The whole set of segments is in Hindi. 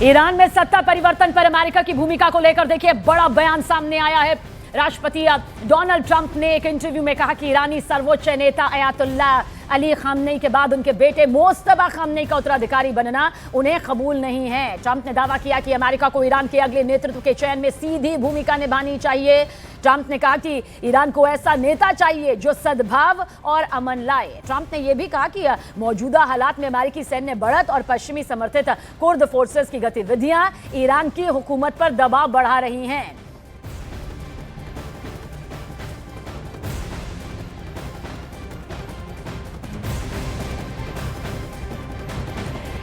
ईरान में सत्ता परिवर्तन पर अमेरिका की भूमिका को लेकर देखिए बड़ा बयान सामने आया है। राष्ट्रपति डोनाल्ड ट्रंप ने एक इंटरव्यू में कहा कि ईरानी सर्वोच्च नेता अयातुल्ला अली खामनेई के बाद उनके बेटे मोस्तफा खामनेई का उत्तराधिकारी बनना उन्हें कबूल नहीं है। ट्रंप ने दावा किया कि अमेरिका को ईरान के अगले नेतृत्व के चयन में सीधी भूमिका निभानी चाहिए। ट्रंप ने कहा कि ईरान को ऐसा नेता चाहिए जो सद्भाव और अमन लाए। ट्रंप ने यह भी कहा कि मौजूदा हालात में अमेरिकी सैन्य बढ़त और पश्चिमी समर्थित कुर्द फोर्सेस की गतिविधियां ईरान की हुकूमत पर दबाव बढ़ा रही हैं।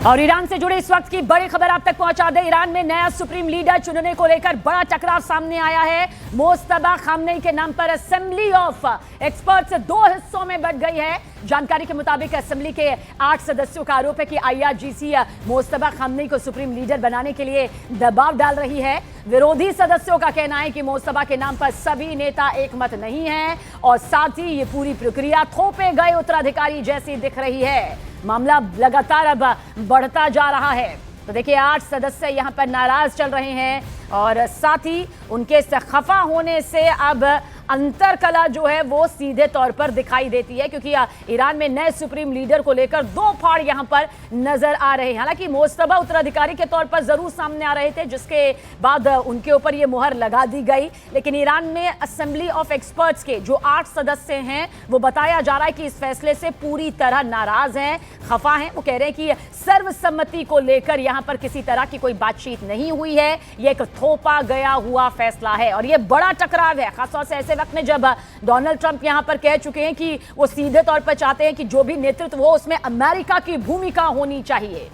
और ईरान से जुड़े इस वक्त की बड़ी खबर आप तक पहुंचा दे। ईरान में नया सुप्रीम लीडर चुनने को लेकर बड़ा टकराव सामने आया है। मोस्तफा खामनेई के नाम पर असेंबली ऑफ एक्सपर्ट्स दो हिस्सों में बंट गई है। जानकारी के मुताबिक असेंबली के 8 सदस्यों का आरोप है कि IRGC मोस्तफा खामनेई को सुप्रीम लीडर बनाने के लिए दबाव डाल रही है। विरोधी सदस्यों का कहना है कि मोस्तफा के नाम पर सभी नेता एकमत नहीं है और साथ ही ये पूरी प्रक्रिया थोपे गए उत्तराधिकारी जैसी दिख रही है। मामला लगातार अब बढ़ता जा रहा है। तो देखिए 8 सदस्य यहां पर नाराज चल रहे हैं और साथ ही उनके खफा होने से अब अंतर कला जो है वो सीधे तौर पर दिखाई देती है, क्योंकि ईरान में नए सुप्रीम लीडर को लेकर दो फाड़ यहां पर नजर आ रहे हैं। हालांकि मोस्तफा उत्तराधिकारी के तौर पर जरूर सामने आ रहे थे, जिसके बाद उनके ऊपर ये मुहर लगा दी गई। लेकिन ईरान में असेंबली ऑफ एक्सपर्ट्स के जो 8 सदस्य हैं वो बताया जा रहा है कि इस फैसले से पूरी तरह नाराज हैं, खफा हैं। वो कह रहे हैं कि सर्वसम्मति को लेकर यहां पर किसी तरह की कोई बातचीत नहीं हुई है, ये एक थोपा गया हुआ फैसला है। और ये बड़ा टकराव है, खासतौर से ऐसे वक्त में जब डोनाल्ड ट्रंप यहां पर कह चुके हैं कि वो सीधे तौर पर चाहते हैं कि जो भी नेतृत्व हो उसमें अमेरिका की भूमिका होनी चाहिए।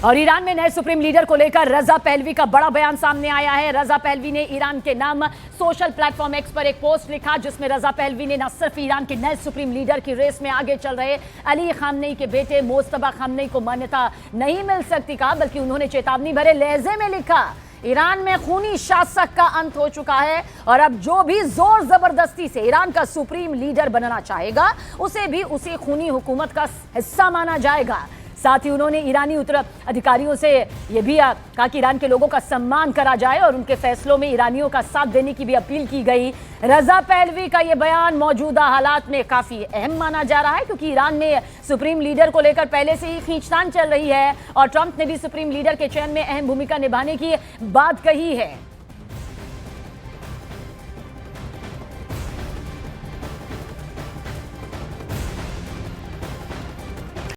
और ईरान में नए सुप्रीम लीडर को लेकर रजा पहलवी का बड़ा बयान सामने आया है। रजा पहलवी ने ईरान के नाम सोशल प्लेटफॉर्म एक्स पर एक पोस्ट लिखा, जिसमें रजा पहलवी ने न सिर्फ ईरान के नए सुप्रीम लीडर की रेस में आगे चल रहे अली खामनेई के बेटे मोस्तफा खामनेई को मान्यता नहीं मिल सकती कहा, बल्कि उन्होंने चेतावनी भरे लहजे में लिखा, ईरान में खूनी शासक का अंत हो चुका है और अब जो भी जोर जबरदस्ती से ईरान का सुप्रीम लीडर बनना चाहेगा उसे भी उसी खूनी हुकूमत का हिस्सा माना जाएगा। साथ ही उन्होंने ईरानी उत्तराधिकारियों से यह भी कहा कि ईरान के लोगों का सम्मान करा जाए और उनके फैसलों में ईरानियों का साथ देने की भी अपील की गई। रजा पहलवी का यह बयान मौजूदा हालात में काफी अहम माना जा रहा है, क्योंकि ईरान में सुप्रीम लीडर को लेकर पहले से ही खींचतान चल रही है और ट्रंप ने भी सुप्रीम लीडर के चयन में अहम भूमिका निभाने की बात कही है।